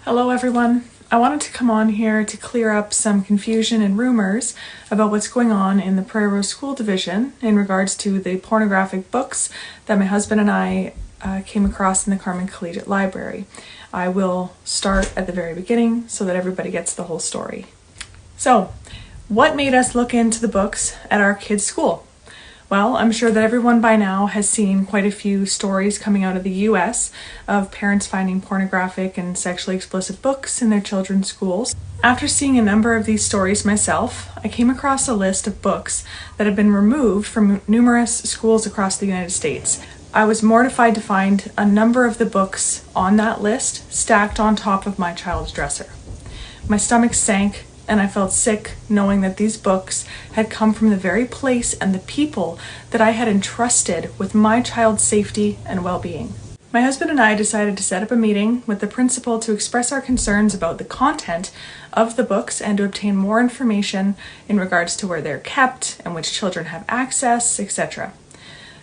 Hello everyone. I wanted to come on here to clear up some confusion and rumors about what's going on in the P0R School Division in regards to the pornographic books that my husband and I came across in the Carmen Collegiate Library. I will start at the very beginning so that everybody gets the whole story. So, what made us look into the books at our kids' school? Well, I'm sure that everyone by now has seen quite a few stories coming out of the US of parents finding pornographic and sexually explicit books in their children's schools. After seeing a number of these stories myself, I came across a list of books that have been removed from numerous schools across the United States. I was mortified to find a number of the books on that list stacked on top of my child's dresser. My stomach sank, and I felt sick knowing that these books had come from the very place and the people that I had entrusted with my child's safety and well-being. My husband and I decided to set up a meeting with the principal to express our concerns about the content of the books and to obtain more information in regards to where they're kept and which children have access, etc.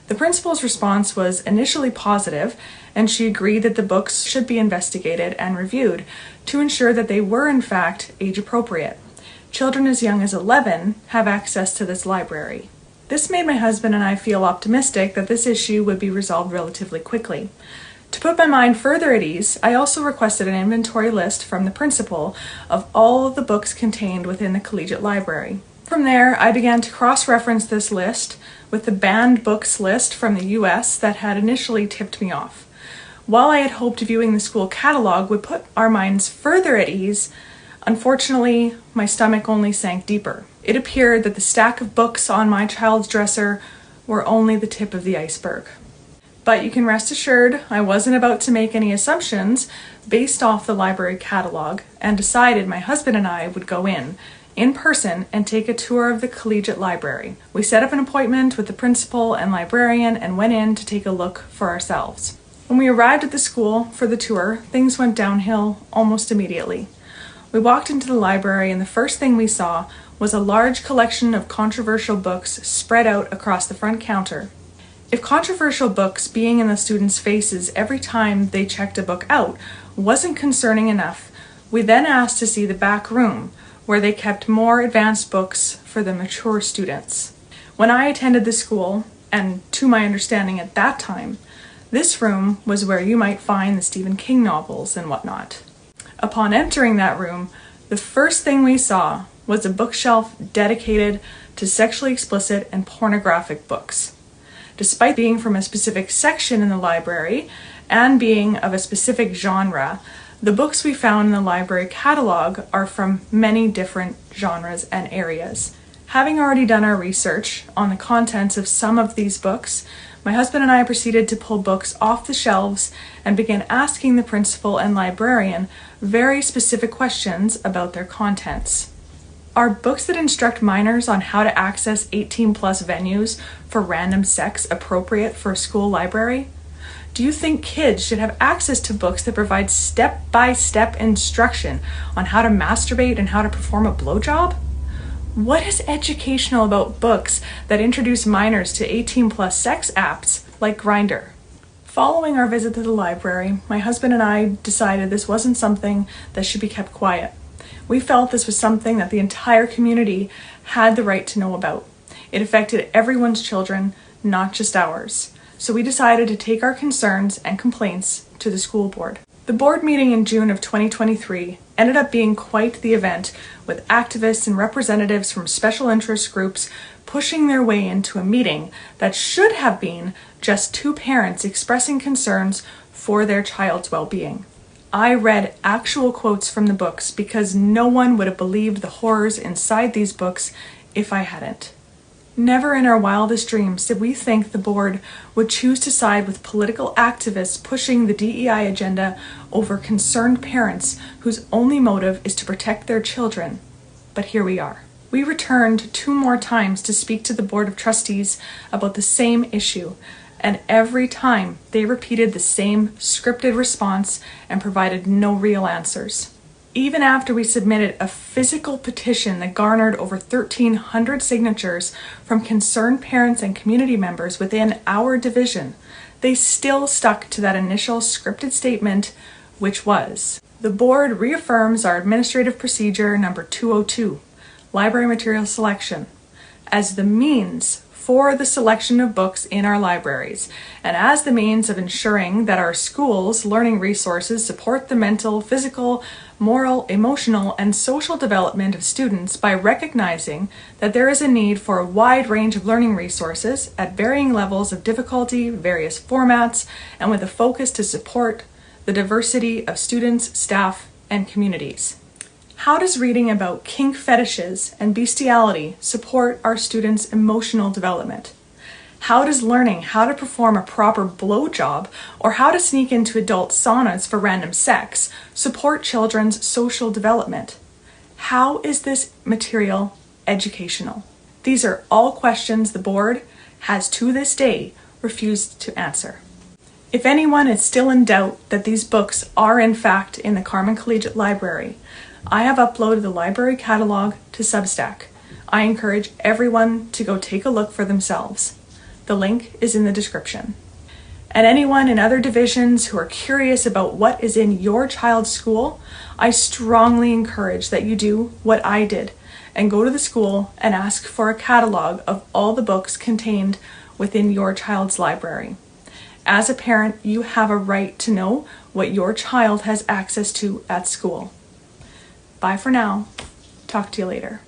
The principal's response was initially positive, and she agreed that the books should be investigated and reviewed to ensure that they were in fact age appropriate. Children as young as 11 have access to this library. This made my husband and I feel optimistic that this issue would be resolved relatively quickly. To put my mind further at ease, I also requested an inventory list from the principal of all of the books contained within the collegiate library. From there, I began to cross-reference this list with the banned books list from the US that had initially tipped me off. While I had hoped viewing the school catalog would put our minds further at ease, unfortunately, my stomach only sank deeper. It appeared that the stack of books on my child's dresser were only the tip of the iceberg. But you can rest assured I wasn't about to make any assumptions based off the library catalog, and decided my husband and I would go in person and take a tour of the collegiate library. We set up an appointment with the principal and librarian and went in to take a look for ourselves. When we arrived at the school for the tour, things went downhill almost immediately. We walked into the library and the first thing we saw was a large collection of controversial books spread out across the front counter. If controversial books being in the students' faces every time they checked a book out wasn't concerning enough, we then asked to see the back room, where they kept more advanced books for the mature students. When I attended the school, and to my understanding at that time, this room was where you might find the Stephen King novels and whatnot. Upon entering that room, the first thing we saw was a bookshelf dedicated to sexually explicit and pornographic books. Despite being from a specific section in the library and being of a specific genre, the books we found in the library catalog are from many different genres and areas. Having already done our research on the contents of some of these books, my husband and I proceeded to pull books off the shelves and began asking the principal and librarian very specific questions about their contents. Are books that instruct minors on how to access 18+ venues for random sex appropriate for a school library? Do you think kids should have access to books that provide step-by-step instruction on how to masturbate and how to perform a blowjob? What is educational about books that introduce minors to 18+ sex apps like Grindr? Following our visit to the library, my husband and I decided this wasn't something that should be kept quiet. We felt this was something that the entire community had the right to know about. It affected everyone's children, not just ours. So we decided to take our concerns and complaints to the school board. The board meeting in June of 2023 ended up being quite the event, with activists and representatives from special interest groups pushing their way into a meeting that should have been just two parents expressing concerns for their child's well-being. I read actual quotes from the books because no one would have believed the horrors inside these books if I hadn't. Never in our wildest dreams did we think the board would choose to side with political activists pushing the DEI agenda over concerned parents whose only motive is to protect their children. But here we are. We returned 2 more times to speak to the Board of Trustees about the same issue, and every time they repeated the same scripted response and provided no real answers. Even after we submitted a physical petition that garnered over 1,300 signatures from concerned parents and community members within our division, they still stuck to that initial scripted statement, which was, The board reaffirms our administrative procedure number 202, library material selection, as the means for the selection of books in our libraries, and as the means of ensuring that our schools' learning resources support the mental, physical, moral, emotional, and social development of students by recognizing that there is a need for a wide range of learning resources at varying levels of difficulty, various formats, and with a focus to support the diversity of students, staff, and communities. How does reading about kink fetishes and bestiality support our students' emotional development? How does learning how to perform a proper blowjob or how to sneak into adult saunas for random sex support children's social development? How is this material educational? These are all questions the board has to this day refused to answer. If anyone is still in doubt that these books are in fact in the Carman Collegiate Library, I have uploaded the library catalog to Substack. I encourage everyone to go take a look for themselves. The link is in the description. And anyone in other divisions who are curious about what is in your child's school, I strongly encourage that you do what I did and go to the school and ask for a catalog of all the books contained within your child's library. As a parent, you have a right to know what your child has access to at school. Bye for now. Talk to you later.